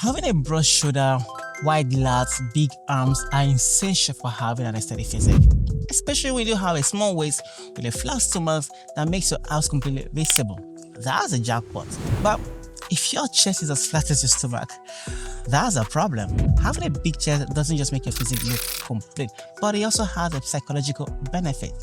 Having a broad shoulder, wide lats, big arms are essential for having an aesthetic physique, especially when you have a small waist with a flat stomach that makes your abs completely visible. That's a jackpot. But if your chest is as flat as your stomach, that's a problem. Having a big chest doesn't just make your physique look complete, but it also has a psychological benefit.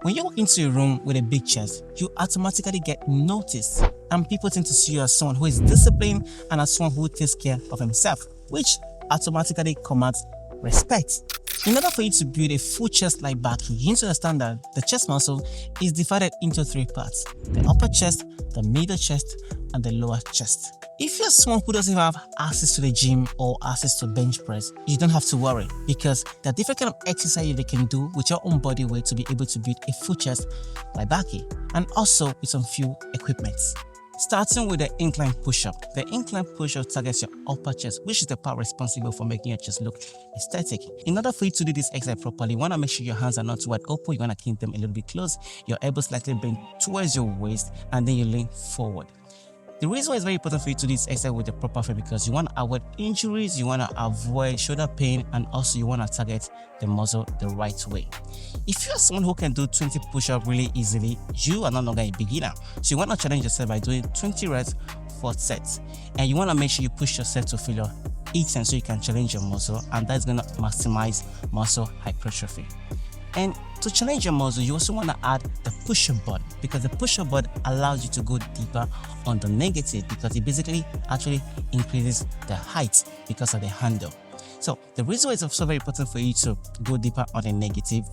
When you walk into a room with a big chest, you automatically get noticed, and people tend to see you as someone who is disciplined and as someone who takes care of himself, which automatically commands respect. In order for you to build a full chest like Baki, you need to understand that the chest muscle is divided into three parts: the upper chest, the middle chest, and the lower chest. If you're someone who doesn't have access to the gym or access to bench press, you don't have to worry, because there are different kind of exercises you can do with your own body weight to be able to build a full chest like Baki, and also with some few equipments. Starting with the incline push-up. The incline push-up targets your upper chest, which is the part responsible for making your chest look aesthetic. In order for you to do this exercise properly, you want to make sure your hands are not too wide open. You want to keep them a little bit close. Your elbows slightly bent towards your waist, and then you lean forward. The reason why it's very important for you to do this exercise with the proper frame, because you want to avoid injuries, you want to avoid shoulder pain, and also you want to target the muscle the right way. If you're someone who can do 20 push-ups really easily, you are no longer a beginner. So you want to challenge yourself by doing 20 reps, 4 sets. And you want to make sure you push yourself to failure each time so you can challenge your muscle, and that's going to maximize muscle hypertrophy. And to challenge your muscle, you also want to add the push-up bar, because the push-up bar allows you to go deeper on the negative, because it basically actually increases the height because of the handle. So the reason why it's also very important for you to go deeper on the negative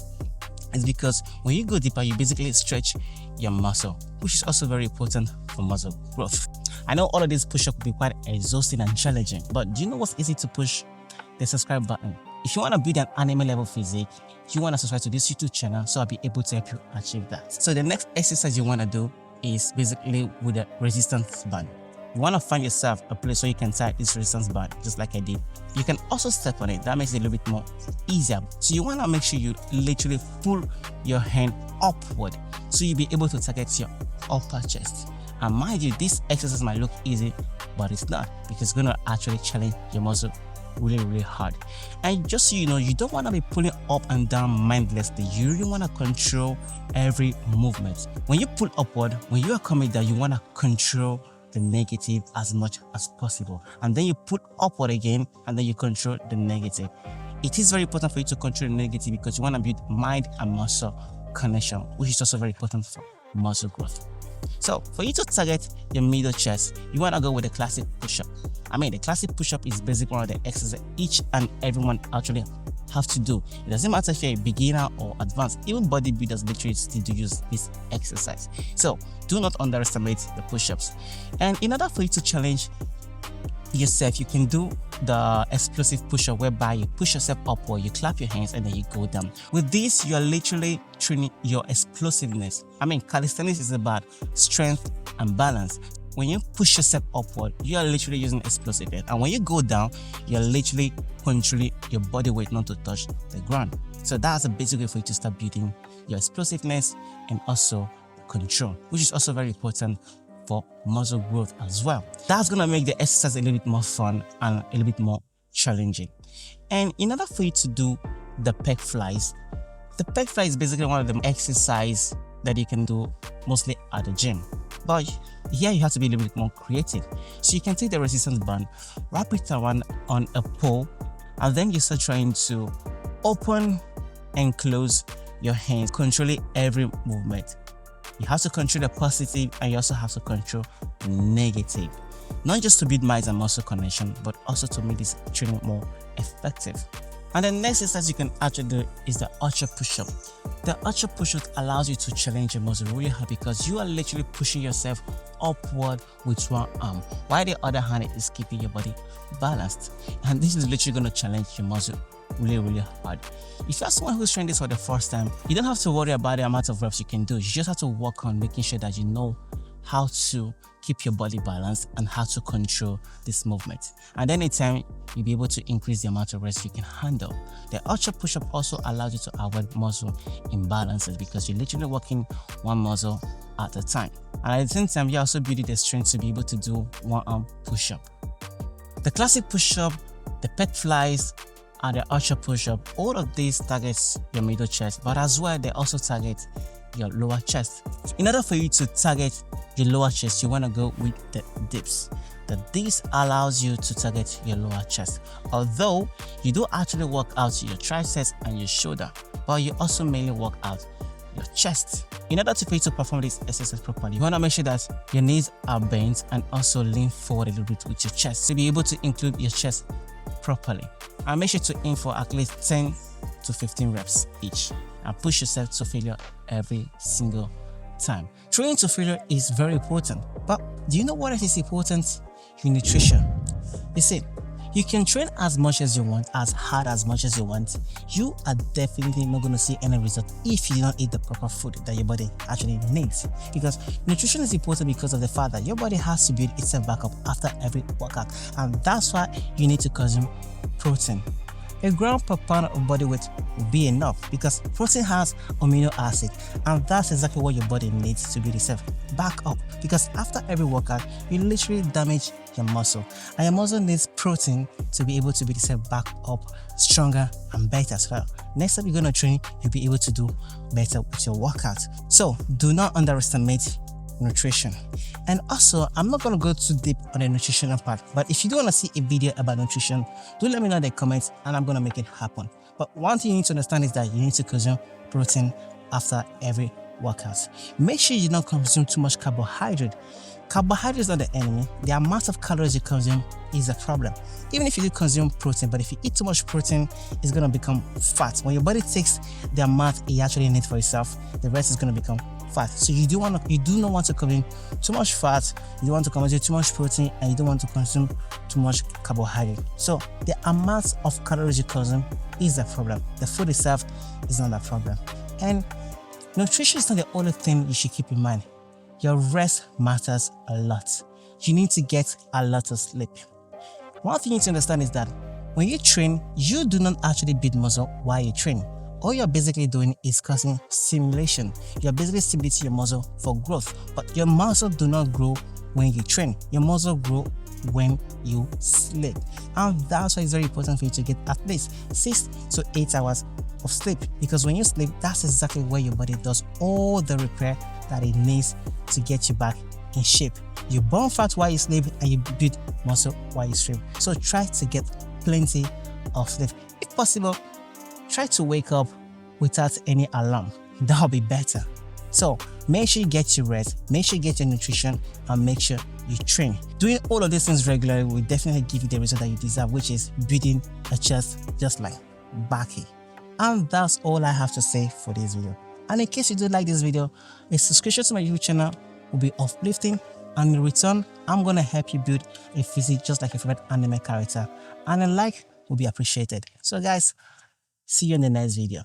is because when you go deeper, you basically stretch your muscle, which is also very important for muscle growth. I know all of these push-ups will be quite exhausting and challenging, but do you know what's easy to push? The subscribe button. If you want to build an anime level physique, you want to subscribe to this YouTube channel so I'll be able to help you achieve that. So the next exercise you want to do is basically with a resistance band. You want to find yourself a place where you can tie this resistance band, just like I did. You can also step on it. That makes it a little bit more easier. So you want to make sure you literally pull your hand upward so you'll be able to target your upper chest. And mind you, this exercise might look easy, but it's not, because it's going to actually challenge your muscle really hard. And just so you know, you don't want to be pulling up and down mindlessly. You really want to control every movement. When you pull upward, when you are coming down, you want to control the negative as much as possible, and then you pull upward again, and then you control the negative. It is very important for you to control the negative because you want to build mind and muscle connection, which is also very important for muscle growth. So for you to target your middle chest, you want to go with the classic push-up. The classic push-up is basically one of the exercises each and everyone actually have to do. It doesn't matter if you're a beginner or advanced, even bodybuilders literally still do use this exercise. So do not underestimate the push-ups. And in order for you to challenge yourself, you can do the explosive push-up, whereby you push yourself upward, you clap your hands, and then you go down. With this, you are literally training your explosiveness. Calisthenics is about strength and balance. When you push yourself upward, you are literally using explosiveness, and when you go down, you're literally controlling your body weight not to touch the ground. So that's a basic way for you to start building your explosiveness and also control, which is also very important for muscle growth as well. That's gonna make the exercise a little bit more fun and a little bit more challenging. And in order for you to do the pec flies, the pec fly is basically one of the exercises that you can do mostly at the gym. But here you have to be a little bit more creative. So you can take the resistance band, wrap it around on a pole, and then you start trying to open and close your hands, controlling every movement. You have to control the positive, and you also have to control the negative. Not just to build mind and muscle connection, but also to make this training more effective. And the next exercise you can actually do is the archer push-up. The archer push-up allows you to challenge your muscle really hard, because you are literally pushing yourself upward with one arm, while the other hand is keeping your body balanced. And this is literally going to challenge your muscle really hard. If you're someone who's trying this for the first time, you don't have to worry about the amount of reps you can do. You just have to work on making sure that you know how to keep your body balanced and how to control this movement. And anytime you'll be able to increase the amount of reps you can handle. The archer push-up also allows you to avoid muscle imbalances, because you're literally working one muscle at a time. And at the same time, you're also building the strength to be able to do one arm push-up. The classic push-up, the Peck flies, and the archer push-up, all of these targets your middle chest, but as well they also target your lower chest. In order for you to target your lower chest, you want to go with the dips. The dips allows you to target your lower chest. Although you do actually work out your triceps and your shoulder, but you also mainly work out your chest. In order for you to perform this exercise properly, you want to make sure that your knees are bent and also lean forward a little bit with your chest to be able to include your chest properly. And make sure to aim for at least 10 to 15 reps each and push yourself to failure every single time. Training to failure is very important, but do you know what else is important? Your nutrition. You see, you can train as much as you want, as hard as much as you want. You are definitely not going to see any result if you don't eat the proper food that your body actually needs. Because nutrition is important because of the fact that your body has to build itself back up after every workout, and that's why you need to consume protein. A gram per pound of body weight will be enough because protein has amino acid, and that's exactly what your body needs to build itself back up. Because after every workout, you literally damage your muscle, and your muscle needs protein to be able to build itself back up stronger and better as well. Next time you're going to train, you'll be able to do better with your workout. So do not underestimate nutrition. And also, I'm not going to go too deep on the nutritional part, but if you do want to see a video about nutrition, do let me know in the comments and I'm going to make it happen. But one thing you need to understand is that you need to consume protein after every workout. Make sure you don't consume too much carbohydrate. Carbohydrate is not the enemy. The amount of calories you consume is a problem. Even if you do consume protein, but if you eat too much protein, it's going to become fat. When your body takes the amount it actually needs for itself, the rest is going to become fat. So you do not want to consume too much fat, you don't want to consume too much protein, and you don't want to consume too much carbohydrate. So the amount of calories you consume is the problem. The food itself is not a problem. And nutrition is not the only thing you should keep in mind. Your rest matters a lot. You need to get a lot of sleep. One thing you need to understand is that when you train, you do not actually build muscle while you train. All you're basically doing is causing stimulation. You're basically stimulating your muscle for growth, but your muscle do not grow when you train. Your muscle grow when you sleep, and that's why it's very important for you to get at least 6 to 8 hours of sleep, because when you sleep, that's exactly where your body does all the repair that it needs to get you back in shape. You burn fat while you sleep and you build muscle while you sleep. So try to get plenty of sleep. If possible, try to wake up without any alarm. That'll be better. So make sure you get your rest, make sure you get your nutrition, and make sure you train. Doing all of these things regularly will definitely give you the result that you deserve, which is building a chest just like Baki. And that's all I have to say for this video. And in case you do like this video, a subscription to my YouTube channel will be uplifting, and in return, I'm gonna help you build a physique just like your favorite anime character, and a like will be appreciated. So guys, see you in the next video.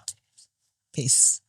Peace.